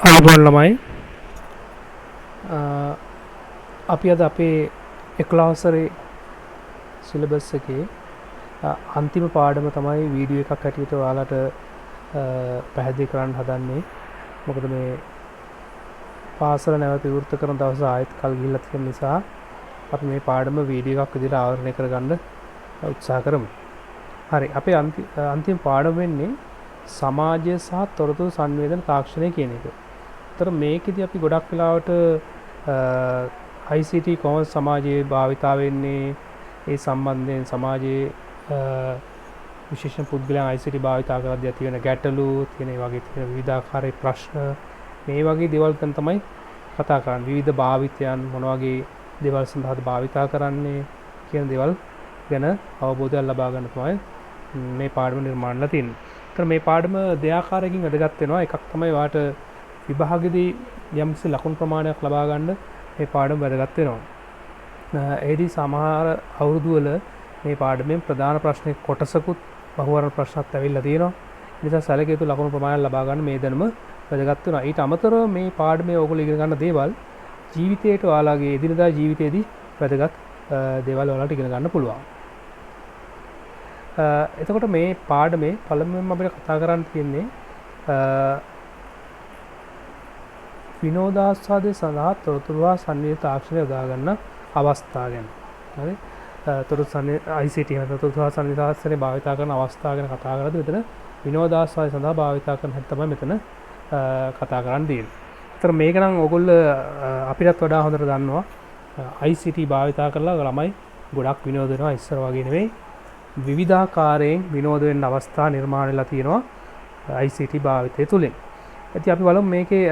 අයිබෝන් ළමයි අපි අද අපේ 11 වසරේ සිලබස් එකේ අන්තිම පාඩම තමයි වීඩියෝ එකක් හැටියට ඔයාලට පැහැදිලි කරන්න හදන්නේ. මොකද මේ පාසල නැවත විවෘත කරන දවස ආයෙත් කල් ගිහිල්ලා තියෙන නිසා අපි මේ පාඩම වීඩියෝ එකක් විදිහට ආවරණය කරගන්න උත්සාහ කරමු. හරි, අපේ අන්තිම පාඩම වෙන්නේ සමාජය සහ තොරතුරු සංවේදන තාක්ෂණය කියන එක. තර මේකෙදී අපි ගොඩක් වෙලාවට ICT කොහොමද සමාජයේ භාවිතා වෙන්නේ, ඒ සම්බන්ධයෙන් සමාජයේ විශේෂ පුද්ගලයන් ICT භාවිතා කරද්දී ඇති වෙන ගැටලු තියෙන ඒ වගේ තියෙන විවිධාකාරයේ ප්‍රශ්න, මේ වගේ දේවල් ගැන තමයි කතා කරන්නේ. විවිධ භාවිතයන් මොන වගේ දේවල් සඳහාද භාවිතා කරන්නේ කියන දේවල් ගැන අවබෝධයක් ලබා ගන්න තමයි මේ පාඩම නිර්මාණලා තියෙන්නේ. ඒතර මේ පාඩම දෙආකාරයකින් වැදගත් වෙනවා. එකක් තමයි වාට විභාගෙදී යම්කිසි ලකුණු ප්‍රමාණයක් ලබා ගන්න මේ පාඩම වැදගත් වෙනවා. ඒදී සමහර අවුරුදු වල මේ පාඩමෙන් ප්‍රධාන ප්‍රශ්න කොටසකුත් බහුවර්ණ ප්‍රශ්නත් ඇවිල්ලා තියෙනවා. ඒ නිසා සැලකිය යුතු ලකුණු ප්‍රමාණයක් ලබා ගන්න මේ දැනුම වැදගත් වෙනවා. ඊට අමතරව මේ පාඩමේ ඕගොල්ලෝ ඉගෙන ගන්න දේවල් ජීවිතයට ඔයාලගේ එදිනදා ජීවිතයේදී වැදගත් දේවල් ඔයාලට ඉගෙන ගන්න පුළුවන්. එතකොට මේ පාඩමේ පළමුවෙන්ම අපිට කතා කරන්න තියෙන්නේ විනෝදාස්වාදය සඳහා තොරතුරු හා සංවේදී තාක්ෂණය යොදා ගන්න අවස්ථා ගැන. හරි. ICT තොරතුරු හා සංවේදී තාක්ෂණය භාවිතා කරන අවස්ථා ගැන කතා කරද්දී මෙතන විනෝදාස්වාදය සඳහා භාවිතා කරන හැටි තමයි මෙතන කතා කරන්න තියෙන්නේ. ඒතර මේක නම් ඕගොල්ලෝ අපිටත් වඩා හොඳට දන්නවා. ICT භාවිතා කරලා ළමයි ගොඩක් විනෝද වෙනවා. ඉස්සර වගේ නෙවෙයි. විවිධාකාරයෙන් විනෝද වෙන්න අවස්ථා නිර්මාණය වෙලා තියෙනවා ICT භාවිතය තුලින්. ඉතින් අපි බලමු මේකේ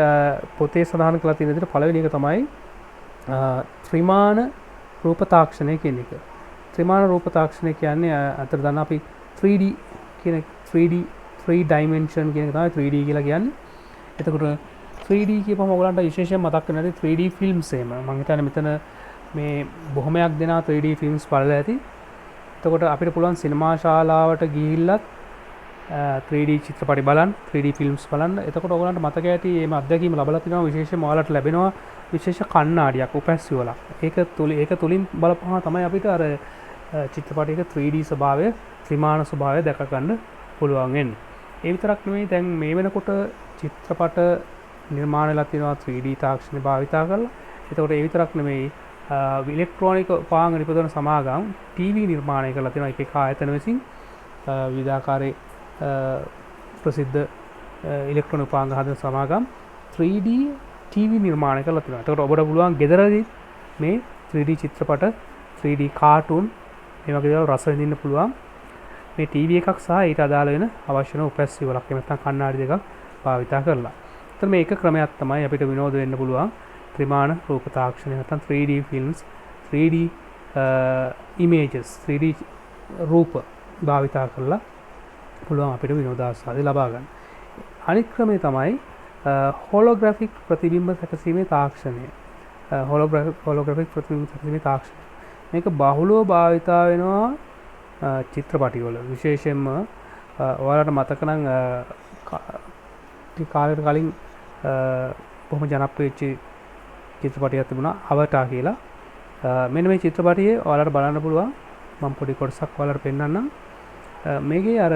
පොතේ සඳහන් කරලා තියෙන විදිහට පළවෙනි එක තමයි ත්‍රිමාන රූප තාක්ෂණය කියන එක. ත්‍රිමාන රූප තාක්ෂණය කියන්නේ අතර දන්න අපි 3D කියන 3 dimension කියන එක තමයි 3D කියලා කියන්නේ. එතකොට 3D කියපුවම ඔයගලන්ට විශේෂයෙන් මතක් වෙන ඇති 3D films එහෙම. මම හිතන්නේ මෙතන මේ බොහොමයක් දෙනා 3D films බලලා ඇති. එතකොට අපිට පුළුවන් සිනමා ශාලාවට ගිහිල්ලත් 3D චිත්‍රපටි බලන්න, 3D ෆිල්ම්ස් බලන්න. එතකොට ඔයගලන්ට මතක ඇති මේ අත්දැකීම ලැබලා තිනවා. විශේෂයෙන්ම ඔයාලට ලැබෙනවා විශේෂ කණ්ණාඩියක්, උපැස්සියලක්. ඒක තුලින් බලපුවම තමයි අපිට අර චිත්‍රපටයක 3D ස්වභාවය, ත්‍රිමාන ස්වභාවය දැක ගන්න පුළුවන් වෙන්නේ. ඒ විතරක් නෙමෙයි, දැන් මේ වෙනකොට චිත්‍රපට නිර්මාණය වෙලා තිනවා 3D තාක්ෂණය භාවිතා කරලා. එතකොට ඒ විතරක් නෙමෙයි, ඉලෙක්ට්‍රොනික උපාංග නිපදවන සමාගම් TV නිර්මාණය කරලා තිනවා. එක ආයතන විසින් විවිධාකාරයේ ප්‍රසිද්ධ ඉලෙක්ට්‍රොනික උපාංග හදන සමාගම් 3D TV නිර්මාණය කරලා තිනවා. එතකොට ඔබට පුළුවන් ගෙදරදී මේ 3D චිත්‍රපට, 3D කාටුන් මේ වගේ දේවල් රස විඳින්න පුළුවන්. මේ TV එකක් සහ ඊට අදාළ වෙන අවශ්‍ය වෙන උපැස්සියලක් එහෙම නැත්නම් කණ්ණාඩි දෙකක් භාවිතා කරලා. එතන මේ එක ක්‍රමයක් තමයි අපිට විනෝද වෙන්න පුළුවන් ත්‍රිමාන රූප තාක්ෂණය නැත්නම් 3D films, 3D images, 3D රූප භාවිතා කරලා පුළුවන් අපිට විනෝදාස්වාදය ලබා ගන්න. අනිත් ක්‍රමය තමයි හොලෝග්‍රැෆික් ප්‍රතිබිම්බ සැකසීමේ තාක්ෂණය. හොලෝග්‍රැෆික් ප්‍රතිබිම්බ සැකසීමේ තාක්ෂණය. මේක බහුලව භාවිතා වෙනවා චිත්‍රපටිවල. විශේෂයෙන්ම ඔයාලට මතක නම් කාලයකට කලින් බොහොම ජනප්‍රිය චිත්‍රපටියක් තිබුණා අවටා කියලා. මෙන්න මේ චිත්‍රපටියේ ඔයාලට බලන්න පුළුවන්. මම පොඩි කොටසක් ඔයාලට පෙන්නන්නම්. මේකේ අර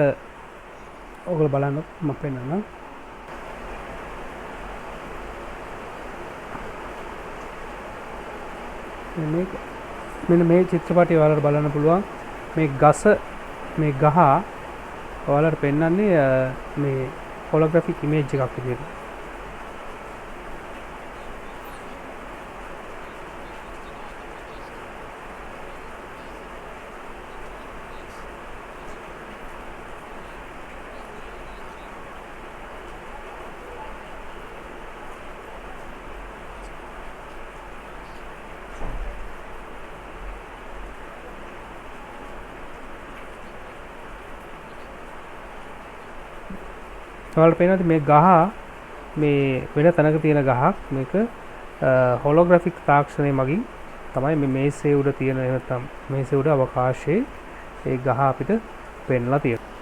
ඔයගොල්ලෝ බලන්න මම පෙන්නන්නම්. මෙන්න මේ චිත්‍රපටිය ඔයාලට බලන්න පුළුවන්. මේ ගහ ඔයාලට පෙන්නන්නේ මේ හොලෝග්‍රැෆික් ඉමේජ් එකක් විදියට. ඔයාලට පේනවාද මේ ගහ මේ වෙන තැනක තියෙන ගහක්. මේක හොලෝග්‍රැෆික් තාක්ෂණය මගින් තමයි මේ මේසේ උඩ තියෙන නැත්නම් මේසේ උඩ අවකාශයේ ඒ ගහ අපිට පෙන්ලා තියෙනවා.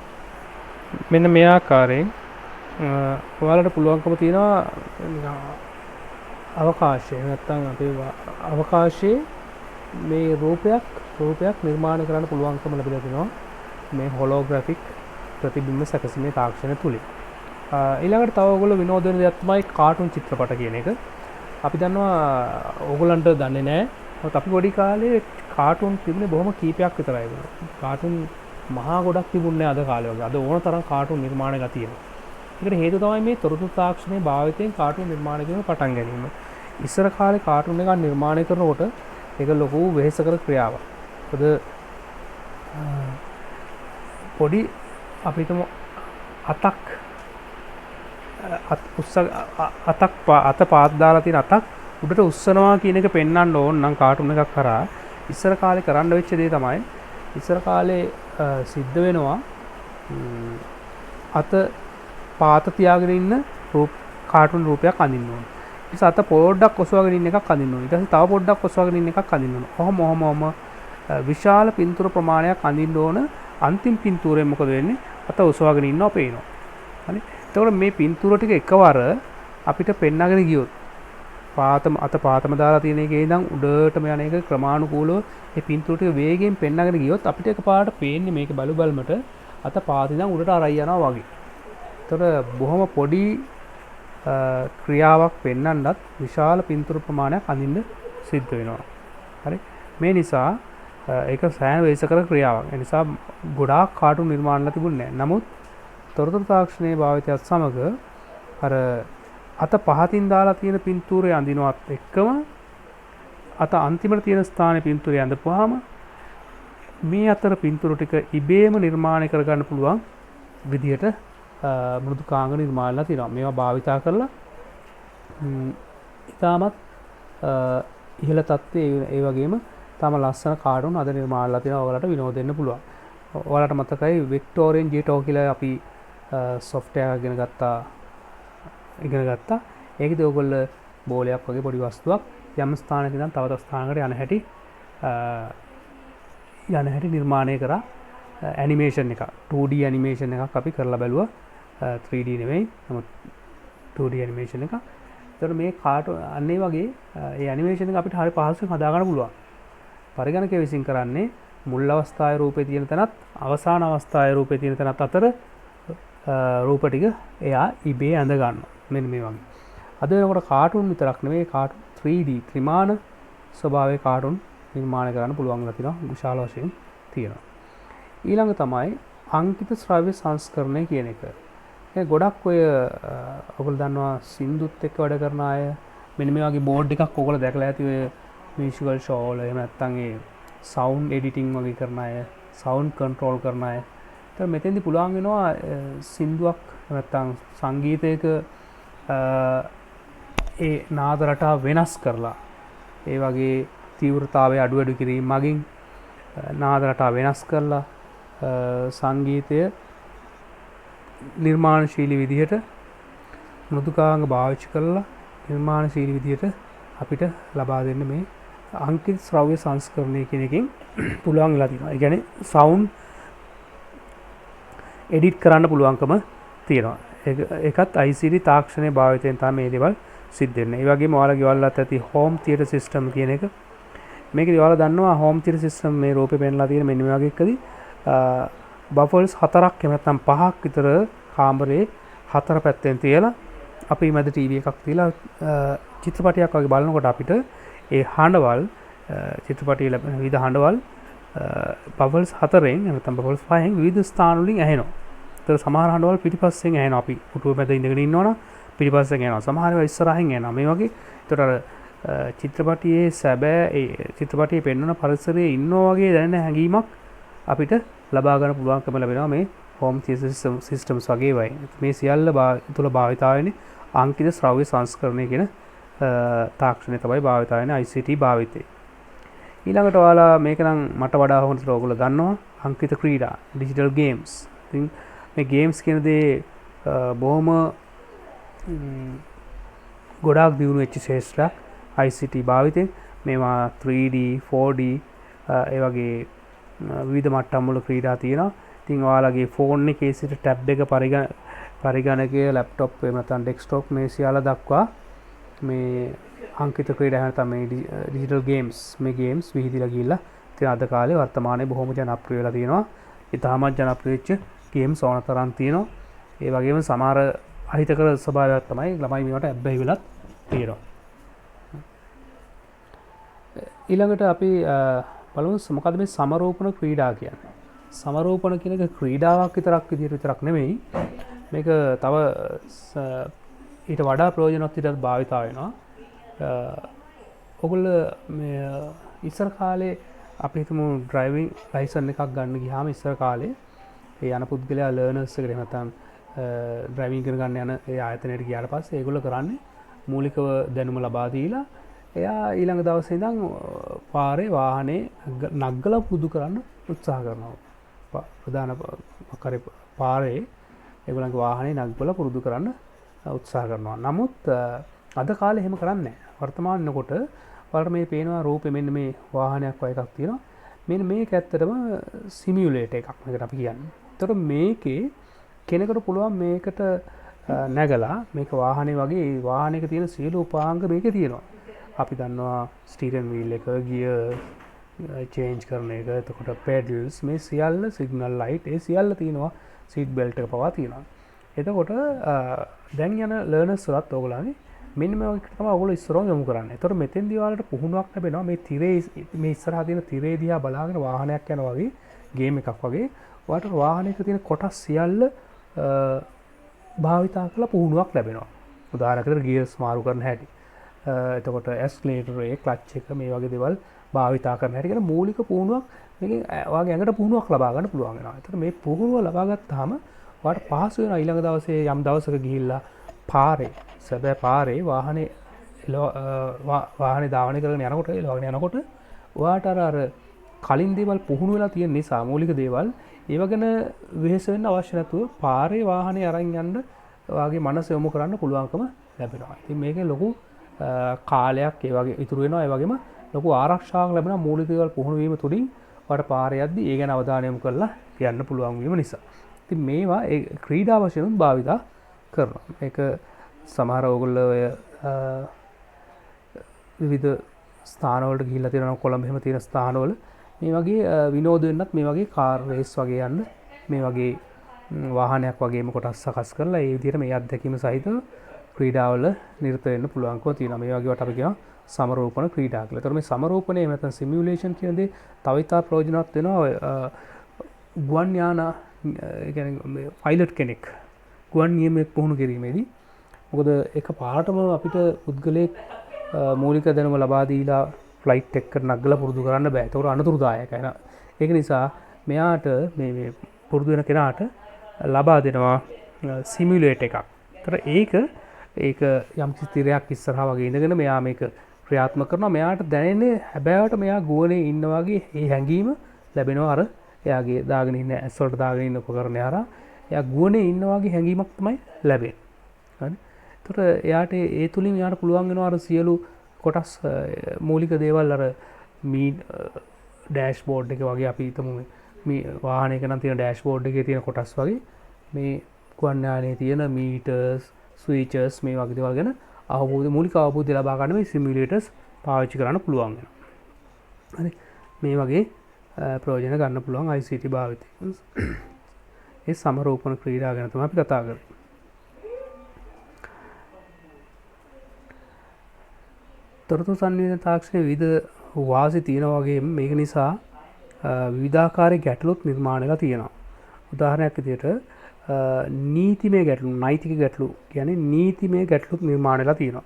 මෙන්න මේ ආකාරයෙන් ඔයාලට පුළුවන්කම තියෙනවා අවකාශය නැත්තම් අපේ අවකාශයේ මේ රූපයක් නිර්මාණය කරන්න පුළුවන්කම ලැබිලා තිනවා මේ හොලෝග්‍රැෆික් ප්‍රතිබිම්බ සැකසීමේ තාක්ෂණය තුලින්. ඊළඟට තව ඔයගොල්ලෝ විනෝද වෙන දෙයක් තමයි කාටුන් චිත්‍රපට කියන එක. අපි දන්නවා ඕගොල්ලන්ට දන්නේ නැහැ. මොකද අපි පොඩි කාලේ කාටුන් තිබුණේ බොහොම කීපයක් විතරයි. කාටුන් මහා ගොඩක් තිබුණේ අද කාලේ වගේ. අද ඕන තරම් කාටුන් නිර්මාණ ගතිය. ඒකට හේතුව තමයි මේ තොරතුරු තාක්ෂණයේ භාවිතයෙන් කාටුන් නිර්මාණය කිරීම පටන් ගැනීම. ඉස්සර කාලේ කාටුන් එකක් නිර්මාණය කරනකොට ඒක ලොකු වෙහෙසකර ක්‍රියාවක්. මොකද පොඩි අපිටම අත පාත් දාලා තියෙන අතක් උඩට උස්සනවා කියන එක පෙන්වන්න ඕන නම් කාටුන් එකක් කරා ඉස්සර කාලේ කරන්න වෙච්ච දේ තමයි ඉස්සර කාලේ සිද්ධ වෙනවා අත පාත තියාගෙන ඉන්න කාටුන් රූපයක් අඳින්න ඕන. ඊට පස්සේ අත පොඩ්ඩක් ඔසවාගෙන ඉන්න එකක් අඳින්න ඕන. ඊට පස්සේ තව පොඩ්ඩක් ඔසවාගෙන ඉන්න එකක් අඳින්න ඕන. ඔහොම විශාල පින්තූර ප්‍රමාණයක් අඳින්න ඕන. අන්තිම පින්තූරයෙන් මොකද වෙන්නේ? අත ඔසවාගෙන ඉන්නවා පේනවා. හරි. එතකොට මේ පින්තූර ටික එකවර අපිට පෙන්නගෙන ගියොත් පාතම දාලා තියෙන එකේ ඉඳන් උඩටම යන එක ක්‍රමානුකූලව මේ පින්තූර ටික වේගයෙන් පෙන්නගෙන ගියොත් අපිට එකපාරට පේන්නේ මේක බලමට අත පාත ඉඳන් උඩට අරයි යනවා වගේ. එතකොට බොහොම පොඩි ක්‍රියාවක් පෙන්වන්නත් විශාල පින්තූර ප්‍රමාණයක් අඳින්න සිද්ධ වෙනවා. හරි. මේ නිසා ඒක සෑහෙන වෙහෙසකර ක්‍රියාවක්. ඒ නිසා ගොඩාක් කාටුන් නිර්මාණලා තිබුණේ නැහැ. නමුත් තොරතුරු තාක්ෂණයේ භාවිතයත් සමග අර අත පහතින් දාලා තියෙන පින්තූරය අඳිනවත් එක්කම අත අන්තිමට තියෙන ස්ථානයේ පින්තූරය අඳපුවාම මේ අතර පින්තූර ටික ඉබේම නිර්මාණය කරගන්න පුළුවන් විදිහට මෘදුකාංග නිර්මාණලා තියෙනවා. මේවා භාවිතා කරලා ඉතාමත් ඉහළ තත්ත්වයේ ඒ වගේම තම ලස්සන කාටුන් අද නිර්මාණලා තියෙනවා. ඔයාලට විනෝද දෙන්න පුළුවන්. ඔයාලට මතකයි වික්ටෝරියන් ජීටෝ කියලා අපි සොෆ්ට්වෙයාර් ඉගෙන ගත්තා. ඒකදී ඔයගොල්ලෝ බෝලයක් වගේ පොඩි වස්තුවක් යම් ස්ථානයක ඉඳන් තව ස්ථානයකට යන හැටි නිර්මාණය කරා ඇනිමේෂන් එක 2D ඇනිමේෂන් එකක් අපි කරලා බැලුවා 3D නෙවෙයි නමුත් 2D ඇනිමේෂන් එක. ඒතකොට මේ කාටුන් අන්න ඒ වගේ ඒ ඇනිමේෂන් එක අපිට හරි පහසුවෙන් හදා ගන්න පුළුවන්. පරිගණකය විසින් කරන්නේ මුල් අවස්ථාවේ රූපේ තියෙන තැනත් අවසාන අවස්ථාවේ රූපේ තියෙන තැනත් අතර රූප ටික එයා ඉබේ ඇඳ ගන්නවා. මෙන්න මේ වගේ. අද වෙනකොට කාටුන් විතරක් නෙවෙයි කාටුන් 3D ත්‍රිමාන ස්වභාවයේ කාටුන් නිර්මාණය කරන්න පුළුවන් වෙලා තියෙනවා. විශාල වශයෙන් තියෙනවා. ඊළඟ තමයි අංකිත ශ්‍රව්‍ය සංස්කරණය කියන එක. ඒ ගොඩක් ඔය ඔයගොල්ලෝ දන්නවා සින්දුත් එක්ක වැඩ කරන අය මෙන්න මේ වගේ බෝඩ් එකක් ඔයගොල්ලෝ දැකලා ඇති ඔය මියුසිකල් ෂෝ වල එහෙම නැත්නම් ඒ සවුන්ඩ් එඩිටින් වගේ කරන අය සවුන්ඩ් කන්ට්‍රෝල් කරන අය. ඒතර මෙතෙන්දි පුළුවන් වෙනවා සින්දුවක් නැත්නම් සංගීතයක ඒ නාද රටාව වෙනස් කරලා ඒ වගේ තීව්‍රතාවය අඩු කිරීම මගින් නාද රටාව වෙනස් කරලා සංගීතය නිර්මාණශීලී විදිහට මෘදුකාංග භාවිත කරලා නිර්මාණශීලී විදිහට අපිට ලබා දෙන්න මේ අංකිත ශ්‍රව්‍ය සංස්කරණය කියන එකෙන් පුළුවන් වෙලා තියෙනවා. ඒ කියන්නේ සවුන්ඩ් එඩිට් කරන්න පුළුවන්කම තියෙනවා. ඒකත් ICT තාක්ෂණයේ භාවිතයෙන් තමයි මේ දේවල් සිද්ධ වෙන්නේ. ඒ වගේම ඔයාලා ගෙවල්ලත් ඇති හෝම් තියටර් සිස්ටම් කියන එක මේකදී ඔයාලා දන්නවා හෝම් තියටර් සිස්ටම් මේ රූපේ පෙන්ලා තියෙන මෙන්න මේ වගේ එකදී බෆල්ස් 4ක් එහෙම නැත්නම් 5ක් විතර කාමරේ 4 පැත්තෙන් තියලා අපි මැද ටීවී එකක් තියලා චිත්‍රපටයක් වගේ බලනකොට අපිට ඒ හඬවල් චිත්‍රපටයේ ලැබෙන විවිධ හඬවල් බබල්ස් 4න් නැත්නම් බබල්ස් 5න් විවිධ ස්ථාන වලින් ඇහෙනවා. ඒතර සමහර හඬවල් පිටිපස්සෙන් ඇහෙනවා. අපි පුටුව මැද ඉඳගෙන ඉන්නවනම් පිටිපස්සෙන් ඇහෙනවා. සමහර ඒවා ඉස්සරහින් ඇහෙනවා. මේ වගේ ඒතර චිත්‍රපටියේ සැබෑ ඒ චිත්‍රපටියේ පෙන්වන පරිසරයේ ඉන්නවා වගේ දැනෙන හැඟීමක් අපිට ලබා ගන්න පුළුවන්කම ලැබෙනවා මේ හෝම් තියටර් සිස්ටම්ස් වගේ වයි. මේ සියල්ල තුළ භාවිතා වෙන්නේ අංකිත ශ්‍රව්‍ය සංස්කරණය කියන තාක්ෂණය තමයි භාවිතා වෙන්නේ ICT භාවිතේ. ඊළඟට ඔයාලා මේක නම් මට වඩා හොඳට ඔයගොල්ලෝ දන්නවා අංකිත ක්‍රීඩා ඩිජිටල් ගේම්ස්. ඉතින් මේ ගේම්ස් කියන දේ බොහොම ගොඩාක් දියුණු වෙච්ච ශේෂ්ත්‍රයක් ICT භාවිතයෙන්. මේවා 3D 4D ඒ වගේ විවිධ මට්ටම් වල ක්‍රීඩා තියෙනවා. ඉතින් ඔයාලගේ ෆෝන් එකේ සිට ටැබ් එක පරිගණකයේ ලැප්ටොප් එහෙම නැත්නම් ඩෙස්ක්ටොප් මේ සියල්ල දක්වා මේ අංකිත ක්‍රීඩා නැත්නම් මේ ඩිජිටල් ගේම්ස් මේ ගේම්ස් විහිදිලා ගිහිල්ලා ඉතින් අද කාලේ වර්තමානයේ බොහොම ජනප්‍රිය වෙලා තියෙනවා. ඉතාමත් ජනප්‍රිය වෙච්ච ගේම්ස් ඕන තරම් තියෙනවා. ඒ වගේම සමහර අහිතකර ස්වභාවයක් තමයි ළමයි මේවට ඇබ්බැහි වෙලත් තියෙනවා. ඊළඟට අපි බලමු මොකද්ද මේ සමරෝපණ ක්‍රීඩා කියන්නේ. සමරෝපණ කියන එක ක්‍රීඩාවක් විතරක් නෙමෙයි. මේක තව ඊට වඩා ප්‍රයෝජනවත් විදිහට භාවිතා වෙනවා. ඔගොල්ලෝ මේ ඉස්සර කාලේ අපි හිතමු ඩ්‍රයිවිං ලයිසන් එකක් ගන්න ගියාම ඉස්සර කාලේ ඒ යන පුද්ගලයා ලර්නර්ස් එකට නැත්නම් ඩ්‍රයිවිං ඉගෙන ගන්න යන ඒ ආයතනයට ගියාට පස්සේ ඒගොල්ලෝ කරන්නේ මූලිකව දැනුම ලබා දීලා එයා ඊළඟ දවසේ ඉඳන් පාරේ වාහනේ නග්ගලා පුරුදු කරන්න උත්සාහ කරනවා. ප්‍රධාන පාරේ ඒගොල්ලන්ගේ වාහනේ නග්ගලා පුරුදු කරන්න උත්සාහ කරනවා. නමුත් අද කාලේ එහෙම කරන්නේ නැහැ. වර්තමාන වෙනකොට ඔයාලට මේ පේනවා රූපෙ මෙන්න මේ වාහනයක් වගේ එකක් තියෙනවා. මෙන්න මේක ඇත්තටම සිමියුලේටර් එකක් මේකට අපි කියන්නේ. ඒතකොට මේකේ කෙනෙකුට පුළුවන් මේකට නැගලා මේක වාහනේ වගේ වාහනයක තියෙන සියලු උපාංග මේකේ තියෙනවා. අපි දන්නවා ස්ටියරින් වීල් එක, ගියර් චේන්ජ් කරන එක, එතකොට පෙඩල්ස් මේ සියල්ල සිග්නල් ලයිට් ඒ සියල්ල තියෙනවා. සීට් බෙල්ට් එක පවා තියෙනවා. එතකොට දැන් යන ලර්නර්ස් වලත් ඕගොල්ලන්ගේ මෙන්න මේ වගේ තමයි ඔයගොල්ලෝ ඉස්සරහම යොමු කරන්නේ. ඒතකොට මෙතෙන්දී ඔයාලට පුහුණුවක් ලැබෙනවා මේ තිරේ මේ ඉස්සරහා තියෙන තිරේ දිහා බලාගෙන වාහනයක් යනවා වගේ ගේම් එකක් වගේ ඔයාලට වාහනයක තියෙන කොටස් සියල්ල භාවිතා කරලා පුහුණුවක් ලැබෙනවා. උදාහරණයකට ගියර්ස් මාරු කරන හැටි. එතකොට ඇස්ලේටර් එක, ක්ලච් එක මේ වගේ දේවල් භාවිතා කරන හැටි කියන මූලික පුහුණුවක් මේකෙන් ඔයාගේ ඇඟට පුහුණුවක් ලබා ගන්න පුළුවන් වෙනවා. ඒතකොට මේ පුහුණුව ලබා ගත්තාම ඔයාලට පහසු වෙනවා ඊළඟ දවසේ යම් දවසක ගිහිල්ලා පාරේ සැබෑ පාරේ වාහනේ ධාවනය කරගෙන යනකොට එලවගෙන යනකොට ඔයාට අර කලින් දේවල් පුහුණු වෙලා තියෙන නිසා මූලික දේවල් ඒව ගැන වෙහෙස වෙන්න අවශ්‍ය නැතුව පාරේ වාහනේ අරන් යන්න ඔයාගේ මනස යොමු කරන්න පුළුවන්කම ලැබෙනවා. ඉතින් මේකේ ලොකු කාලයක් ඒ වගේ ඉතුරු වෙනවා. ඒ වගේම ලොකු ආරක්ෂාවක් ලැබෙනවා මූලික දේවල් පුහුණු වීම තුළින් ඔයාට පාරේ යද්දී ඒ ගැන අවධානය යොමු කරලා යන්න පුළුවන් වීම නිසා. ඉතින් මේවා ඒ ක්‍රීඩා වශයෙන් භාවිතා කරනවා. මේක සමහර ඕගොල්ලෝ ඔය විවිධ ස්ථානවලට ගිහිල්ලා තියෙනවා. කොළඹ එහෙම තියෙන ස්ථානවල මේ වගේ විනෝද වෙන්නත් මේ වගේ කාර් රේස් වගේ යන්න මේ වගේ වාහනයක් වගේම කොටස් සකස් කරලා ඒ විදිහට මේ අත්දැකීම සහිතව ක්‍රීඩාවල නිරත වෙන්න පුළුවන්කම තියෙනවා. මේ වගේ වට අපි කියනවා සමරෝපණ ක්‍රීඩා කියලා. ඒතර මේ සමරෝපණය එහෙම නැත්නම් සිමියුලේෂන් කියන දේ තව ඉතා ප්‍රයෝජනවත් වෙනවා. ගුවන් යාන කියන්නේ පයිලට් කෙනෙක් ගුවන් නියමයක් පුහුණු කිරීමේදී මොකද එක පාරටම අපිට පුද්ගලයෙක් මූලික දැනුම ලබා දීලා ෆ්ලයිට් එකකට නගලා පුරුදු කරන්න බෑ. ඒක අනතුරුදායකයි. ඒක නිසා මෙයාට මේ පුරුදු වෙන කෙනාට ලබා දෙනවා සිමියුලේටර් එකක්. ඒතර ඒක යම් කිසි තිරයක් ඉස්සරහා වගේ ඉඳගෙන මෙයා මේක ක්‍රියාත්මක කරනවා. මෙයාට දැනෙන්නේ හැබෑවට මෙයා ගුවනේ ඉන්න වගේ ඒ හැඟීම ලැබෙනවා. අර එයාගේ දාගෙන ඉන්න ඇස් වලට දාගෙන ඉන්න උපකරණය හරහා එයා ගුවනේ ඉන්න වගේ හැඟීමක් තමයි ලැබෙන්නේ. හරි. ඒතර එයාට ඒ තුලින් එයාට පුළුවන් වෙනවා අර සියලු කොටස් මූලික දේවල් අර මී ඩෑෂ්බෝඩ් එක වගේ අපි හිතමු මේ වාහනයක නම් තියෙන ඩෑෂ්බෝඩ් එකේ තියෙන කොටස් වගේ මේ ගුවන් යානයේ තියෙන මීටර්ස් ස්විචර්ස් මේ වගේ දේවල් ගැන මූලික අවබෝධය ලබා ගන්න මේ සිමියුලේටර්ස් පාවිච්චි කරන්න පුළුවන් වෙනවා. හරි. මේ වගේ ප්‍රයෝජන ගන්න පුළුවන් ICT භාවිතයෙන්. ඒ සමරෝපණ ක්‍රීඩා ගැන තමයි අපි කතා කරන්නේ. තොරතුරු සංවේදන තාක්ෂණයේ විවිධ වාසි තියෙන වගේම මේක නිසා විවිධාකාරයේ ගැටලුත් නිර්මාණය වෙලා තියෙනවා. උදාහරණයක් විදිහට නීතිමය ගැටලු, නෛතික ගැටලු කියන්නේ නීතිමය ගැටලුත් නිර්මාණය වෙලා තියෙනවා.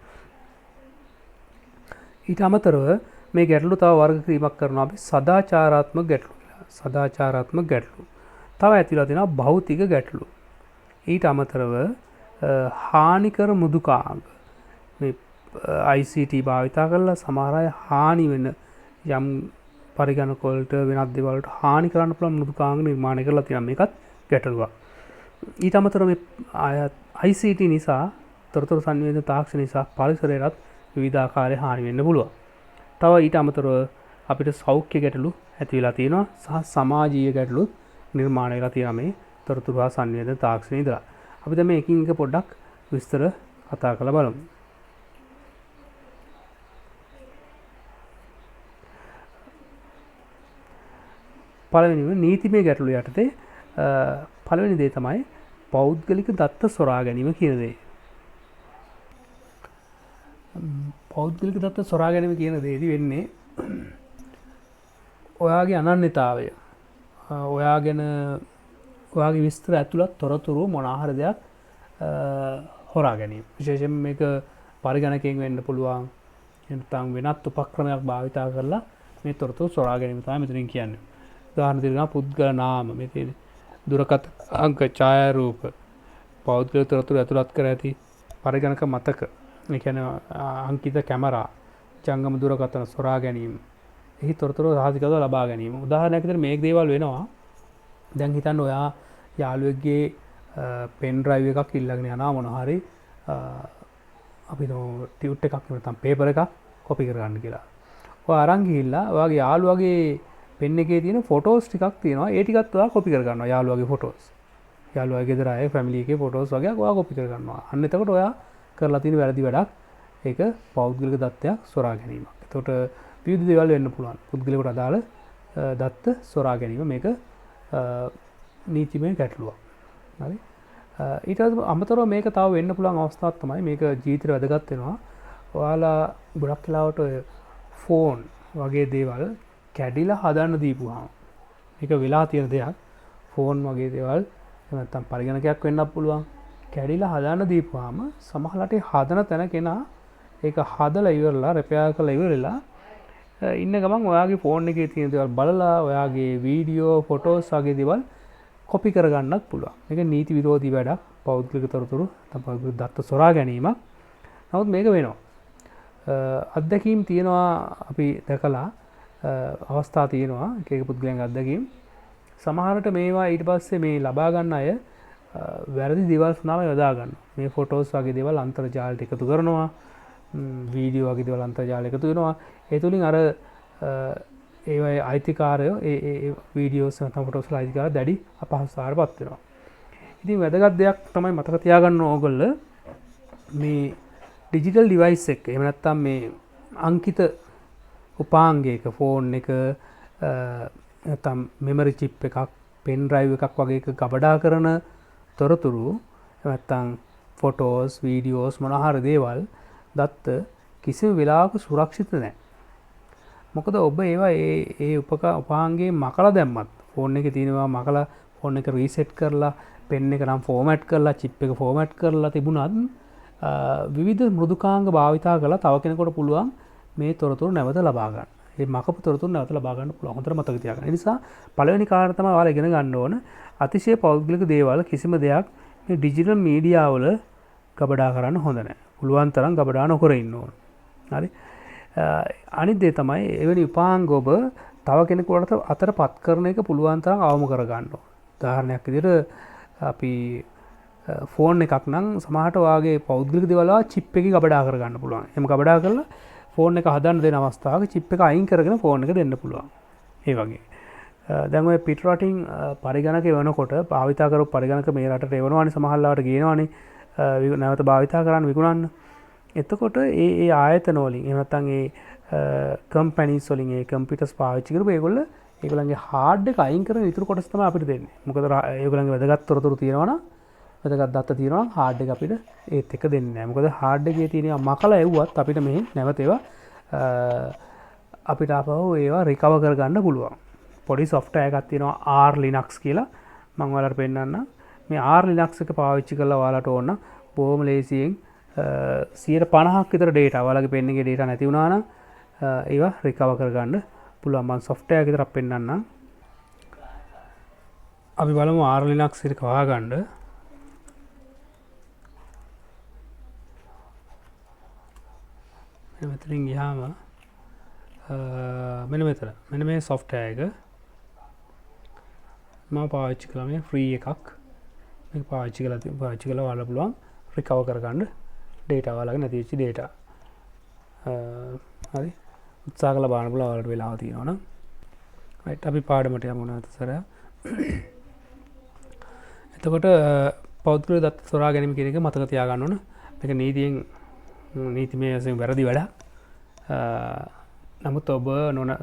ඊට අමතරව මේ ගැටලු තව වර්ග කිරීමක් කරනවා අපි සදාචාරාත්මක ගැටලු කියලා. සදාචාරාත්මක ගැටලු. තව ඇතිලා තියෙනවා භෞතික ගැටලු. ඊට අමතරව හානිකර මෘදුකාංග. මේ ICT භාවිතා කරලා සමහර අය හානි වෙන යම් පරිගණක වලට වෙනත් දේවල් වලට හානි කරන්න පුළුවන් මෘදුකාංග නිර්මාණය කරලා තියෙනවා. මේකත් ගැටලුවක්. ඊට අමතරව මේ ICT නිසා තොරතුරු සංවේදන තාක්ෂණ නිසා පරිසරයටත් විවිධ ආකාරයේ හානි වෙන්න පුළුවන්. තව ඊට අමතරව අපිට සෞඛ්‍ය ගැටලු ඇති වෙලා තියෙනවා සහ සමාජීය ගැටලු නිර්මාණය වෙලා තියෙනවා මේ තොරතුරු හා සංවේදන තාක්ෂණය ඉදලා. අපි දැන් මේ එකින් එක පොඩ්ඩක් විස්තර කතා කරලා බලමු. පළවෙනිව නීතිමය ගැටලු යටතේ පළවෙනි දේ තමයි පෞද්ගලික දත්ත සොරා ගැනීම කියන දේ. පෞද්ගලික දත්ත සොරා ගැනීම කියන දේදී වෙන්නේ ඔයාගේ අනන්‍යතාවය, ඔයාගෙන ඔයාගේ විස්තර ඇතුළත් තොරතුරු මොනාහරි දෙයක් හොරා ගැනීම. විශේෂයෙන් මේක පරිගණකයෙන් වෙන්න පුළුවන්. නැත්නම් වෙනත් උපක්‍රමයක් භාවිතා කරලා මේ තොරතුරු සොරා ගැනීම තමයි මෙතනින් කියන්නේ. උදාහරණ දෙනවා පුද්ගල නාම, මෙතන දුරකථන අංක, ඡායාරූප, පෞද්ගලික තොරතුරු ඇතුළත් කර ඇති පරිගණක මතක, ඒ කියන්නේ අංකිත කැමරා, ජංගම දුරකථන සොරා ගැනීම, එහි තොරතුරු සාධිකව ලබා ගැනීම. උදාහරණයක් විදිහට මේක දේවල් වෙනවා. දැන් හිතන්න ඔයා යාළුවෙක්ගේ පෙන් ඩ්‍රයිව් එකක් ඉල්ලගෙන යනවා මොන හරි අපි ටියුට් එකක් නැත්නම් පේපර් එකක් කොපි කරගන්න කියලා. ඔයා අරන් ගිහිල්ලා ඔයාගේ යාළුවාගේ පෙන් එකේ තියෙන ෆොටෝස් ටිකක් තියෙනවා. ඒ ටිකත් ඔයා කොපි කරගන්නවා යාළුවාගේ ෆොටෝස්. යාළුවාගේ ගෙදර අය ෆැමිලි එකේ ෆොටෝස් වගේ ඔයා කොපි කරගන්නවා. අන්න එතකොට ඔයා කරලා තියෙන වැරදි වැඩක්. ඒක පෞද්ගලික දත්තයක් සොරා ගැනීමක්. එතකොට විවිධ දේවල් වෙන්න පුළුවන්. පුද්ගලයාට අදාළ දත්ත සොරා ගැනීම මේක නීතිමය ගැටලුවක්. හරි. ඊට අමතරව මේක තව වෙන්න පුළුවන් අවස්ථාවක් තමයි මේක ජීවිතේට වැදගත් වෙනවා. ඔයාලා ගොඩක් වෙලාවට ඔය ෆෝන් වගේ දේවල් කැඩිලා හදන්න දීපුවාම මේක වෙලා තියෙන දෙයක්. ෆෝන් වගේ දේවල් නැත්නම් පරිගණකයක් වෙන්නත් පුළුවන්. කැඩිලා හදන්න දීපුවාම සමහරවිට හදන තැන කෙනා ඒක හදලා ඉවරලා රිපෙයාර් කරලා ඉවරලා ඉන්න ගමන් ඔයාගේ ෆෝන් එකේ තියෙන දේවල් බලලා ඔයාගේ වීඩියෝ ෆොටෝස් වගේ දේවල් කොපි කරගන්නත් පුළුවන්. මේක නීති විරෝධී වැඩක්. පෞද්ගලික තොරතුරු නැත්නම් පෞද්ගලික දත්ත සොරා ගැනීමක්. නමුත් මේක වෙනවා. අත්දැකීම් තියෙනවා අපි දැකලා අවස්ථා තියෙනවා එක එක පුද්ගලයන්ගේ අත්දැකීම්. සමහරට මේවා ඊට පස්සේ මේ ලබා ගන්න අය වැරදි දේවල් සඳහා යොදා ගන්නවා. මේ ෆොටෝස් වගේ දේවල් අන්තර්ජාලයට එකතු කරනවා. වීඩියෝ වගේ දේවල් අන්තර්ජාලයට එකතු වෙනවා. ඒ තුලින් අර ඒවයි අයිතිකාරයෝ ඒ වීඩියෝස් නැත්නම් ෆොටෝස් වල අයිතිකාරය දැඩි අපහසුතාවයටපත් වෙනවා. ඉතින් වැදගත් දෙයක් තමයි මතක තියාගන්න ඕගොල්ලෝ මේ ඩිජිටල් ඩිවයිස් එක එහෙම නැත්නම් මේ අංකිත උපාංගයක ෆෝන් එක නැත්නම් මෙමරි චිප් එකක්, පෙන් ඩ්‍රයිව් එකක් වගේ එක ගබඩා කරන තොරතුරු නැත්නම් ෆොටෝස්, වීඩියෝස් මොනහරි දේවල් දත්ත කිසිම වෙලාවක සුරක්ෂිත නැහැ. මොකද ඔබ ඒවා ඒ උපාංගයේ මකලා දැම්මත් ෆෝන් එකේ තියෙනවා මකලා ෆෝන් එක රීසෙට් කරලා පෙන් එක නම් ෆෝමැට් කරලා චිප් එක ෆෝමැට් කරලා තිබුණත් විවිධ මෘදුකාංග භාවිතා කරලා තව කෙනෙකුට පුළුවන් මේ තොරතුරු නැවත ලබා ගන්න. මේ මකපු තොරතුරු නැවත ලබා ගන්න පුළුවන්. හොඳට මතක තියාගන්න. ඒ නිසා පළවෙනි කාරණා තමයි ඔයාලා ඉගෙන ගන්න ඕන. අතිශය පෞද්ගලික දේවල් කිසිම දෙයක් මේ ඩිජිටල් මීඩියා වල ගබඩා කරන්න හොඳ නැහැ. පුළුවන් තරම් ගබඩා නොකර ඉන්න ඕන. හරි. අනිත් දේ තමයි එවැනි උපාංග ඔබ තව කෙනෙකුට අතරපත් කරන එක පුළුවන් තරම් අවම කර ගන්න ඕන. උදාහරණයක් විදිහට අපි ෆෝන් එකක් නම් සමහරට ඔයාගේ පෞද්ගලික දේවල් චිප් එකේ ගබඩා කර ගන්න පුළුවන්. එහෙම ගබඩා කරලා ෆෝන් එක හදන්න දෙන අවස්ථාවක චිප් එක අයින් කරගෙන ෆෝන් එක දෙන්න පුළුවන්. ඒ වගේ. දැන් ඔය පිට රටින් පරිගණක එවනකොට භාවිතා කරපු පරිගණක මේ රටට එවනවානේ සමහරවිට ගේනවානේ නැවත භාවිතා කරන්න විකුණන්න. එතකොට ඒ ආයතන වලින් එහෙම නැත්නම් ඒ කම්පැනිස් වලින් ඒ කම්පියුටර්ස් පාවිච්චි කරපු ඒගොල්ලෝ ඒගොල්ලන්ගේ හાર્ඩ් එක අයින් කරන ඉතුරු කොටස තමයි අපිට දෙන්නේ. මොකද ඒගොල්ලන්ගේ වැදගත් තොරතුරු තියෙනවා නම් වැදගත් දත්ත තියෙනවා නම් හાર્ඩ් එක අපිට ඒත් එක දෙන්නේ නැහැ. මොකද හાર્ඩ් එකේ තියෙනවා මකලා එව්වත් අපිට මෙහෙන් නැවත ඒවා අපිට ආපහු ඒවා රිකවර් කරගන්න පුළුවන්. පොඩි සොෆ්ට්වෙයාර් එකක් තියෙනවා R Linux කියලා. මම ඔයාලට පෙන්නන්නම්. මේ R Linux එක පාවිච්චි කරලා ඔයාලට ඕන බොහොම ලේසියෙන් 50% විතර data ඔයාලගේ පෙන් එකේ data නැති වුණා නම් ඒවා රිකවර් කරගන්න පුළුවන්. මම සොෆ්ට්වෙයාර් එක විතරක් පෙන්නන්නම්. අපි බලමු R Linux එක හොයාගන්න. මෙතනින් ගියාම මෙන්න මේ සොෆ්ට්වෙයාර් එක මම පාවිච්චි කළා. මේ ෆ්‍රී එකක්. මේක පාවිච්චි කළා ඔයාලා පුළුවන් රිකවර් කරගන්න data ඔයාලගේ නැති වෙච්ච data. හරි. උත්සාහ කරලා බලන්න පුළුවන් ඔයාලට වෙලාව තියෙනවා නම්. right අපි පාඩමට යමු නැවත සරයක්. එතකොට පෞද්ගලික දත්ත සොරා ගැනීම කියන එක මතක තියාගන්න ඕන. මේක නීතියෙන් නීතිමය වශයෙන් වැරදි වැඩක්. නමුත් ඔබ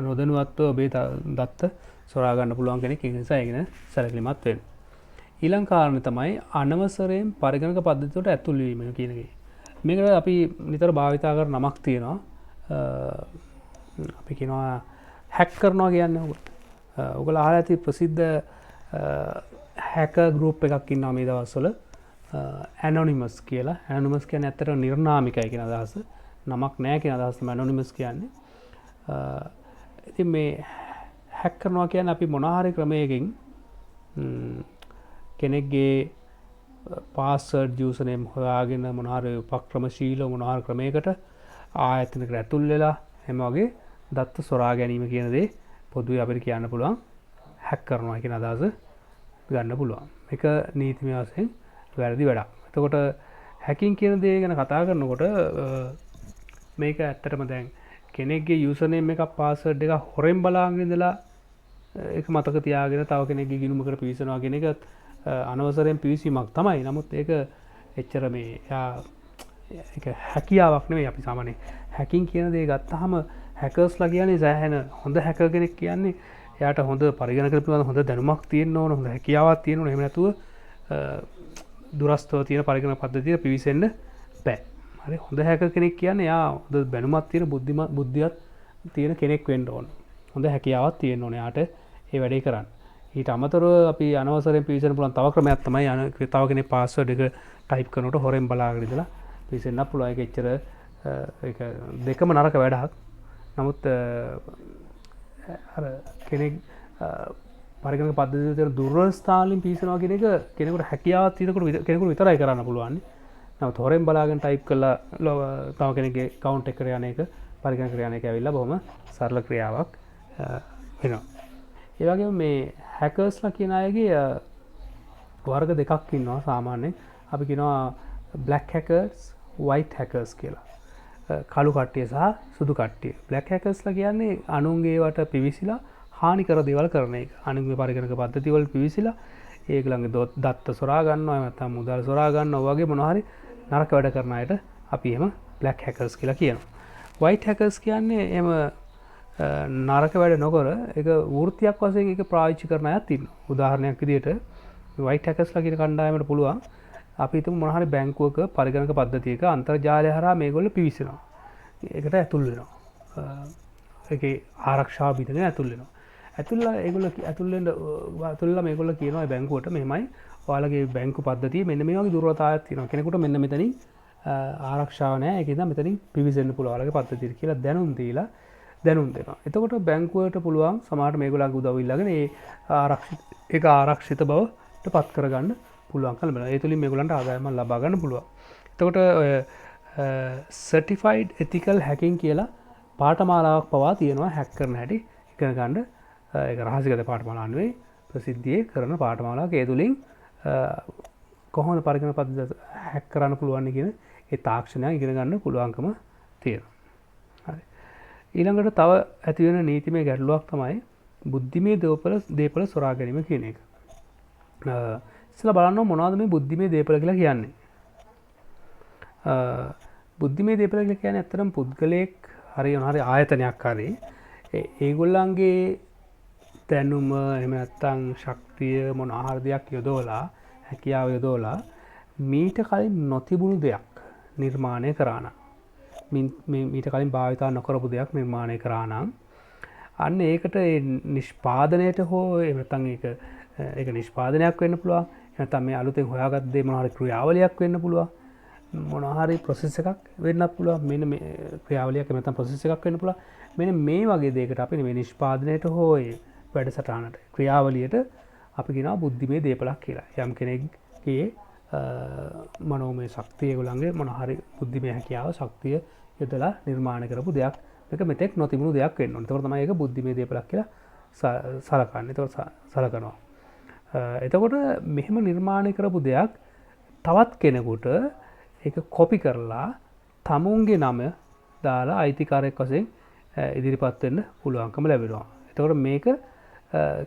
නොදැනුවත්ව ඔබේ දත්ත සොරා ගන්න පුළුවන් කෙනෙක් ඒ නිසා ඒක ගැන සැලකිලිමත් වෙන්න. ඊළඟ කාරණේ තමයි අනවසරයෙන් පරිගණක පද්ධතියට ඇතුල් වීම කියන එක. මේකට අපි නිතර භාවිතා කරන නමක් තියෙනවා. අපි කියනවා හැක් කරනවා කියන්නේ ඔක. ඔයගොල්ලෝ අහලා ඇති ප්‍රසිද්ධ හැකර් ගෲප් එකක් ඉන්නවා මේ දවස්වල ඇනොනිමස් කියලා. ඇනොනිමස් කියන්නේ ඇත්තට නිර්නාමිකයි කියන අදහස. නමක් නැහැ කියන අදහස තමයි ඇනොනිමස් කියන්නේ. ඉතින් මේ හැක් කරනවා කියන්නේ අපි මොන හරි ක්‍රමයකින් කෙනෙක්ගේ පාස්වර්ඩ් යූසර් නේම් හොයාගෙන මොන හරි උපක්‍රමශීලව මොන හරි ක්‍රමයකට ආයතනයකට ඇතුල් වෙලා හැම වගේ දත්ත සොරා ගැනීම කියන දේ පොදුවේ අපිට කියන්න පුළුවන් හැක් කරනවා කියන අදහස ගන්න පුළුවන්. මේක නීතිමය වශයෙන් වැරදි වැඩක්. එතකොට හැකින් කියන දේ ගැන කතා කරනකොට මේක ඇත්තටම දැන් කෙනෙක්ගේ යූසර් නේම් එකක් පාස්වර්ඩ් එකක් හොරෙන් බලාගෙන ඉඳලා ඒක මතක තියාගෙන තව කෙනෙක්ගේ ගිණුමකට පිවිසනවා කියන එක අනවසරයෙන් පිවිසීමක් තමයි. නමුත් ඒක එච්චර මේ ඒක හැකියාවක් නෙවෙයි. අපි සාමාන්‍යයෙන් හැකින් කියන දේ ගත්තාම හැකර්ස්ලා කියන්නේ සෑහෙන හොඳ හැකර් කෙනෙක් කියන්නේ එයාට හොඳ පරිගණක පිළිබඳ හොඳ දැනුමක් තියෙන්න ඕන, හොඳ හැකියාවක් තියෙන්න ඕන. එහෙම නැතුව දුරස්තව තියෙන පරිගණක පද්ධතියට පිවිසෙන්න බෑ. හරි හොඳ හැකර් කෙනෙක් කියන්නේ එයා හොඳ දැනුමක් තියෙන බුද්ධියක් තියෙන කෙනෙක් වෙන්න ඕන. හොඳ හැකියාවක් තියෙන්න ඕන එයාට ඒ වැඩේ කරන්න. ඊට අමතරව අපි අනවසරයෙන් පිවිසෙන්න පුළුවන් තව ක්‍රමයක් තමයි තව කෙනෙක් පාස්වර්ඩ් එක ටයිප් කරනකොට හොරෙන් බලාගෙන ඉඳලා පිවිසෙන්න පුළුවන්. ඒක එච්චර ඒක දෙකම නරක වැඩක්. නමුත් අර කෙනෙක් පරිගණක පද්ධතියේ තියෙන දුර්වල ස්ථානවලින් පිවිසනවා කියන එක කෙනෙකුට හැකියාවක් තියෙනකොට කෙනෙකුට විතරයි කරන්න පුළුවන්. නමුත් හොරෙන් බලාගෙන ටයිප් කරලා තව කෙනෙක්ගේ account එකට යන එක පරිගණකයට යන එක ඇවිල්ලා බොහොම සරල ක්‍රියාවක් වෙනවා. ඒ වගේම මේ හැකර්ස්ලා කියන අයගේ වර්ග දෙකක් ඉන්නවා සාමාන්‍යයෙන්. අපි කියනවා black hackers, white hackers කියලා. කළු කට්ටිය සහ සුදු කට්ටිය. black hackersලා කියන්නේ අනුන්ගේ වට පිවිසිලා හානි කර දේවල් කරන එක. අනුන්ගේ පරිගණක පද්ධති වල පිවිසිලා ඒගොල්ලන්ගේ දත්ත සොරා ගන්නවා, නැත්නම් මුදල් සොරා ගන්නවා වගේ මොනවා හරි නරක වැඩ කරන අයට අපි එහෙම black hackers කියලා කියනවා. white hackers කියන්නේ එහෙම නරක වැඩ නොකර ඒක වෘත්තියක් වශයෙන් ඒක පාවිච්චි කරන අයත් ඉන්නවා. උදාහරණයක් විදිහට white hackersලා කියන කණ්ඩායමට පුළුවන් අපි හිතමු මොන හරි බැංකුවක පරිගණක පද්ධතියක අන්තර්ජාලය හරහා මේගොල්ලෝ පිවිසෙනවා. ඒකට ඇතුල් වෙනවා. ඒකේ ආරක්ෂාව බිඳගෙන ඇතුල් වෙනවා. ඇතුල්ලා මේගොල්ලෝ කියනවා බැංකුවට මෙහෙමයි ඔයාලගේ බැංකු පද්ධතිය මෙන්න මේ වගේ දුර්වලතාවයක් තියෙනවා. කෙනෙකුට මෙන්න මෙතනින් ආරක්ෂාව නැහැ. ඒකෙන්ද මෙතනින් පිවිසෙන්න පුළුවන් ඔයාලගේ පද්ධතියට කියලා දැනුම් දීලා දැනුම් දෙනවා. එතකොට බැංකුවට පුළුවන් සමහරට මේගොල්ලන්ගේ උදව් ඉල්ලගෙන ඒක ආරක්ෂිත බවට පත් කරගන්න පුළුවන් කල බලන්න. ඒ තුලින් මේගොල්ලන්ට ආදායමක් ලබා ගන්න පුළුවන්. එතකොට ඔය certified ethical hacking කියලා පාඨමාලාවක් පවා තියෙනවා හැක් කරන හැටි ඉගෙන ගන්න. ඒක රහසිගත පාඨමාලාවක් නෙවෙයි ප්‍රසිද්ධියේ කරන පාඨමාලාවක්. ඒ තුලින් කොහොමද පරිගණක පද්ධතිය හැක් කරන්න පුළුවන් කියන ඒ තාක්ෂණය ඉගෙන ගන්න පුළුවන්කම තියෙනවා. හරි. ඊළඟට තව ඇති වෙන නීතිමය ගැටලුවක් තමයි බුද්ධිමය දේපල සොරා ගැනීම කියන එක. ඉස්සෙල්ලා බලන්න මොනවද මේ බුද්ධිමය දේපල කියලා කියන්නේ. බුද්ධිමය දේපල කියලා කියන්නේ ඇත්තටම පුද්ගලයෙක් හරි ආයතනයක් හරි ඒගොල්ලන්ගේ දැනුම එහෙම නැත්නම් ශක්තිය මොන ආහාර දෙයක් යොදවලා හැකියාව යොදවලා මීට කලින් නොතිබුණු දෙයක් නිර්මාණය කරා නම් මීට කලින් භාවිතා නොකරපු දෙයක් නිර්මාණය කරා නම් අන්න ඒකට ඒ නිෂ්පාදනයට හෝ එහෙම නැත්නම් ඒක නිෂ්පාදනයක් වෙන්න පුළුවන්. නැත්නම් මේ අලුතෙන් හොයාගත්ත දේ මොනවා හරි ක්‍රියාවලියක් වෙන්න පුළුවන්. මොනවා හරි ප්‍රොසෙස් එකක් වෙන්නත් පුළුවන්. මෙන්න මේ ක්‍රියාවලියක් නැත්නම් ප්‍රොසෙස් එකක් වෙන්න පුළුවන්. මෙන්න මේ වගේ දෙයකට අපි මේ නිෂ්පාදනයට හෝ වැඩසටහනට ක්‍රියාවලියට අපි කියනවා බුද්ධිමය දේපලක් කියලා. යම් කෙනෙක්ගේ මනෝමය ශක්තිය ඒගොල්ලන්ගේ මොන හරි බුද්ධිමය හැකියාව ශක්තිය යොදලා නිර්මාණය කරපු දෙයක්. මේක මෙතෙක් නොතිබුණු දෙයක් වෙන්න ඕනේ. ඒකෝර තමයි ඒක බුද්ධිමය දේපලක් කියලා සලකන්නේ. ඒක සලකනවා. එතකොට මෙහෙම නිර්මාණය කරපු දෙයක් තවත් කෙනෙකුට ඒක කොපි කරලා තමුන්ගේ නම දාලා අයිතිකාරයෙක් වශයෙන් ඉදිරිපත් වෙන්න පුළුවන්කම ලැබෙනවා. එතකොට මේක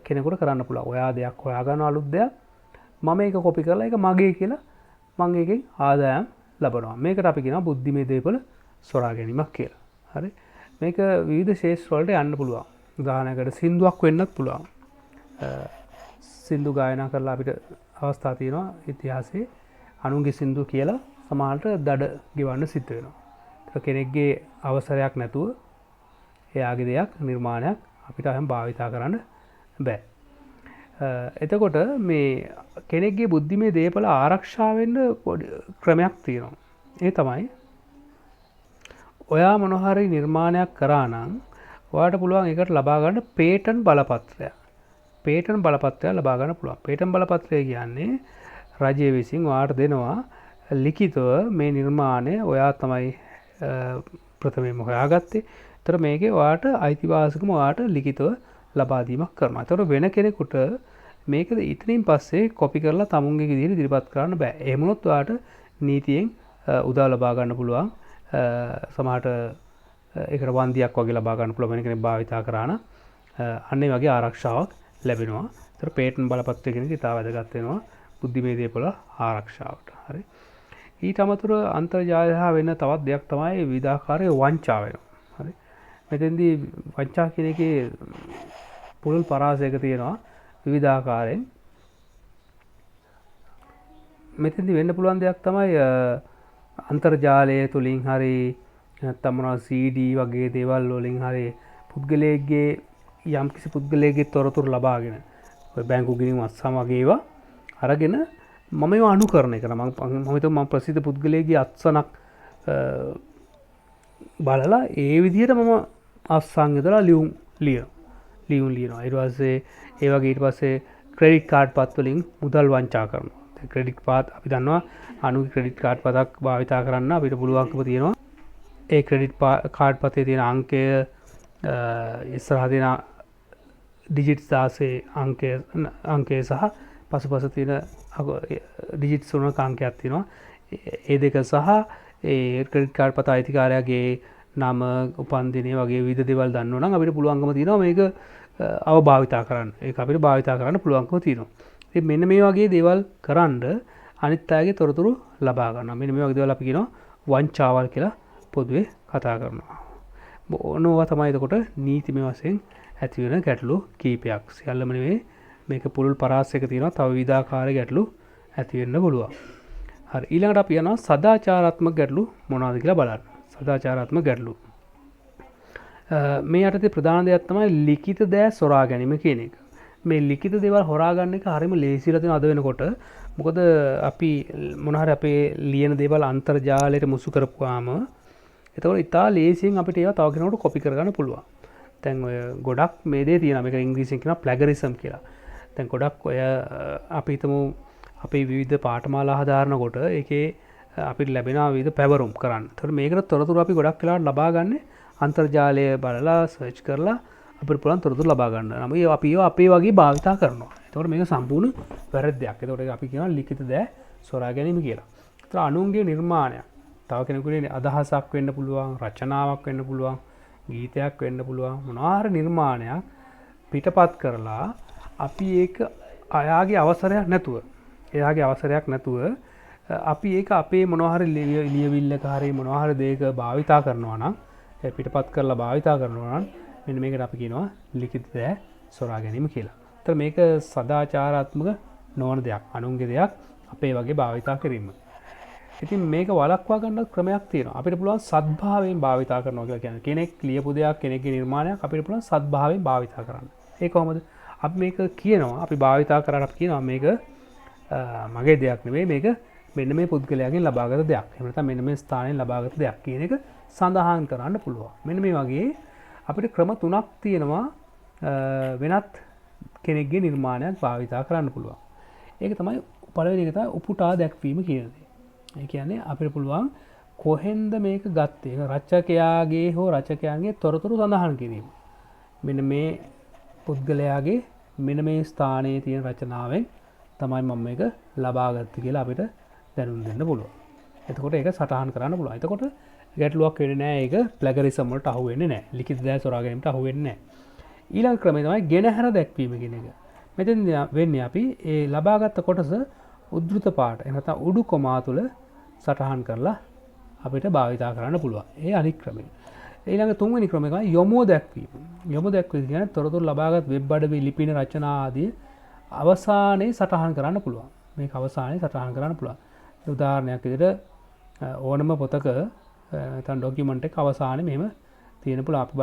කෙනෙකුට කරන්න පුළුවන්. ඔයා දෙයක් හොයාගන්න අලුත් දෙයක් මම ඒක කොපි කරලා ඒක මගේ කියලා මම එකෙන් ආදායම් ලබනවා. මේකට අපි කියනවා බුද්ධිමය දේපල සොරා ගැනීමක් කියලා. හරි. මේක විවිධ ශේෂ්ත්‍ර වලට යන්න පුළුවන්. උදාහරණයකට සින්දුවක් වෙන්නත් පුළුවන්. සින්දු ගායනා කරලා අපිට අවස්ථා තියෙනවා ඉතිහාසයේ අනුන්ගේ සින්දු කියලා සමහරට දඩ ගෙවන්න සිද්ධ වෙනවා. ඒක කෙනෙක්ගේ අවසරයක් නැතුව එයාගේ දෙයක් නිර්මාණයක් අපිට අහම් භාවිතා කරන්න බෑ. එතකොට මේ කෙනෙක්ගේ බුද්ධිමය දේපල ආරක්ෂා වෙන්න ක්‍රමයක් තියෙනවා. ඒ තමයි ඔයා මොන හරි නිර්මාණයක් කරා නම් ඔයාට පුළුවන් ඒකට ලබා ගන්න පේටන්ට් බලපත්‍රයක්. පේටන්ට් බලපත්‍රයක් ලබා ගන්න පුළුවන්. පේටන්ට් බලපත්‍රය කියන්නේ රජය විසින් ඔයාට දෙනවා ලිඛිතව මේ නිර්මාණය ඔයා තමයි ප්‍රථමයෙන්ම හොයාගත්තේ. ඒතර මේකේ ඔයාට අයිතිවාසිකම ඔයාට ලිඛිතව ලබා දීමක් කරනවා. ඒතර වෙන කෙනෙකුට මේක ඉතින් පස්සේ කොපි කරලා තමුන්ගේ විදිහට ඉදිරිපත් කරන්න බෑ. එහෙම වුණොත් ඔයාට නීතියෙන් උදව් ලබා ගන්න පුළුවන්. සමහරට ඒකට වන්දියක් වගේ ලබා ගන්න පුළුවන් වෙන කෙනෙක් භාවිතා කරා නම් අන්න ඒ වගේ ආරක්ෂාවක් ලැබෙනවා. ඒතර පේටන්ට් බලපත්‍රය කියන එක ඉතාල වැදගත් වෙනවා බුද්ධිමය දේපල ආරක්ෂාවට. හරි. ඊට අමතරව අන්තර්ජාලය හා වෙන තවත් දෙයක් තමයි විවිධාකාරයේ වංචා වෙනවා. හරි. මෙතෙන්දී වංචා කියන එකේ පුළුල් පරාසයක තියෙනවා විවිධාකාරයෙන්. මෙතෙන්දී වෙන්න පුළුවන් දෙයක් තමයි අන්තර්ජාලය තුලින් හරි නැත්නම් මොනවා CD වගේ දේවල් වලින් හරි පුද්ගලයෙක්ගේ යම්කිසි පුද්ගලයෙක්ගේ තොරතුරු ලබාගෙන ඔය බැංකු ගිණුම් අත්සම් වගේ ඒවා අරගෙන මම ඒවා අනුකරණය කරනවා. මම හිතුවා මම ප්‍රසිද්ධ පුද්ගලයෙක්ගේ අත්සනක් බලලා ඒ විදිහට මම අත්සන් යදලා ලියුම් ලියනවා. ඊට පස්සේ ඒ වගේ ඊට පස්සේ ක්‍රෙඩිට් කාඩ් පත් වලින් මුදල් වංචා කරනවා. ක්‍රෙඩිට් පාත් අපි දන්නවා අනුගේ ක්‍රෙඩිට් කාඩ් පතක් භාවිතා කරන්න අපිට පුළුවන්කම තියෙනවා. ඒ ක්‍රෙඩිට් කාඩ් පතේ තියෙන අංකය ඉස්සරහ තියෙන ඩිජිට් 16 අංකය සහ පසුපස තියෙන ඩිජිට් 3ක අංකයක් තියෙනවා. ඒ දෙක සහ ඒ ක්‍රෙඩිට් කාඩ් පත අයිතිකාරයාගේ නම උපන්දිනය වගේ විවිධ දේවල් දන්නවා නම් අපිට පුළුවන්කම තියෙනවා මේක අවභාවිතා කරන්න. ඒක අපිට භාවිතා කරන්න පුළුවන්කම තියෙනවා. ඉතින් මෙන්න මේ වගේ දේවල් කරන්ඩ අනිත් අයගේ තොරතුරු ලබා ගන්නවා. මෙන්න මේ වගේ දේවල් අපි කියනවා වංචාවල් කියලා පොදුවේ කතා කරනවා. ඕනවා තමයි එතකොට නීතිමය වශයෙන් ඇති වෙන ගැටලු කීපයක්. සියල්ලම නෙවෙයි මේක පුළුල් පරාසයක තියෙනවා තව විවිධාකාර ගැටලු ඇති වෙන්න පුළුවන්. හරි ඊළඟට අපි යනවා සදාචාරාත්මක ගැටලු මොනවද කියලා බලන්න. සදාචාරාත්මක ගැටලු. මේ යටතේ ප්‍රධාන දෙයක් තමයි ලිඛිත දෑ සොරා ගැනීම කියන එක. මේ ලිඛිත දේවල් හොරා ගන්න එක හරියම ලේසිලා තියෙන අද වෙනකොට. මොකද අපි මොන හරි අපේ ලියන දේවල් අන්තර්ජාලයට මුසු කරපුවාම එතකොට ඉතා ලේසියෙන් අපිට ඒවා තව කෙනෙකුට කොපි කරගන්න පුළුවන්. දැන් ඔය ගොඩක් මේ දේ තියෙනවා. මේක ඉංග්‍රීසියෙන් කියනවා ප්ලැගරිසම් කියලා. දැන් ගොඩක් ඔය අපි හිතමු අපේ විවිධ පාඨමාලා හදාරනකොට ඒකේ අපිට ලැබෙනවා විවිධ පැවරුම් කරන්න. ඒතකොට මේකට තොරතුරු අපි ගොඩක් වෙලාවට ලබා ගන්න අන්තර්ජාලය බලලා සර්ච් කරලා අපිට පුළුවන් තොරතුරු ලබා ගන්න. නම් අපි ඒවා අපේ වගේ භාවිතා කරනවා. ඒතකොට මේක සම්පූර්ණ වැරද්දක්. ඒතකොට අපි කියනවා ලිඛිත දෑ සොරා ගැනීම කියලා. ඒතර අනුන්ගේ නිර්මාණයක් තව කෙනෙකුගේ අදහසක් වෙන්න පුළුවන්, රචනාවක් වෙන්න පුළුවන්, ගීතයක් වෙන්න පුළුවන්, මොනවා හරි නිර්මාණයක් පිටපත් කරලා අපි ඒක අයාගේ අවසරයක් නැතුව අපි ඒක අපේ මොනවා හරි ලියවිල්ලක හරි මොනවා හරි දෙයක භාවිතා කරනවා නම් පිටපත් කරලා භාවිතා කරනවා නම් මෙන්න මේකට අපි කියනවා ලිඛිත දෑ සොරා ගැනීම කියලා. ඒතර මේක සදාචාරාත්මක නොවන දෙයක්, අනුන්ගේ දෙයක් අපේ වගේ භාවිතා කිරීම. ඉතින් මේක වළක්වා ගන්න ක්‍රමයක් තියෙනවා. අපිට පුළුවන් සද්භාවයෙන් භාවිතා කරනවා කියලා කියන්නේ. කෙනෙක් ලියපු දෙයක්, කෙනෙක්ගේ නිර්මාණයක් අපිට පුළුවන් සද්භාවයෙන් භාවිතා කරන්න. ඒ කොහොමද? අපි මේක කියනවා, අපි භාවිතා කරලා අපි කියනවා මේක මගේ දෙයක් නෙවෙයි, මේක මෙන්න මේ පුද්ගලයාගෙන් ලබාගත දෙයක්. එහෙම නැත්නම් මෙන්න මේ ස්ථානයෙන් ලබාගත දෙයක් කියන එක සඳහන් කරන්න පුළුවන්. මෙන්න මේ වගේ අපිට ක්‍රම තුනක් තියෙනවා වෙනත් කෙනෙක්ගේ නිර්මාණයක් භාවිතා කරන්න පුළුවන්. ඒක තමයි පළවෙනි එක තමයි උපුටා දැක්වීම කියන දේ. ඒ කියන්නේ අපිට පුළුවන් කොහෙන්ද මේක ගත්තේ? ඒක රචකයාගේ හෝ රචකයන්ගේ තොරතුරු සඳහන් කිරීම. මෙන්න මේ පුද්ගලයාගේ මෙන්න මේ ස්ථානයේ තියෙන රචනාවෙන් තමයි මම මේක ලබා ගත්තේ කියලා අපිට දැනුම් දෙන්න පුළුවන්. එතකොට ඒක සටහන් කරන්න පුළුවන්. එතකොට ගැටලුවක් වෙන්නේ නැහැ. ඒක ප්ලැගරිසම් වලට අහු වෙන්නේ නැහැ. ලිඛිත දෑ සොරා ගැනීමට අහු වෙන්නේ නැහැ. ඊළඟ ක්‍රමය තමයි ගෙනහැර දැක්වීම කියන එක. මෙතෙන් වෙන්නේ අපි ඒ ලබාගත් කොටස උද්දෘත පාට එහෙම නැත්නම් උඩු කොමා තුල සටහන් කරලා අපිට භාවිතා කරන්න පුළුවන්. ඒ අනික් ක්‍රමය. ඊළඟ තුන්වෙනි ක්‍රමය තමයි යොමුව දැක්වීම. යොමු දැක්වීම කියන්නේ තොරතුරු ලබාගත් වෙබ් අඩවි ලිපින රචනා ආදී අවසානයේ සටහන් කරන්න පුළුවන්. මේක අවසානයේ සටහන් කරන්න පුළුවන්. උදාහරණයක් විදිහට ඕනම පොතක නැත්නම් ඩොකියුමන්ට් එක අවසානයේ මෙහෙම තියෙන පුළුවන්. අපි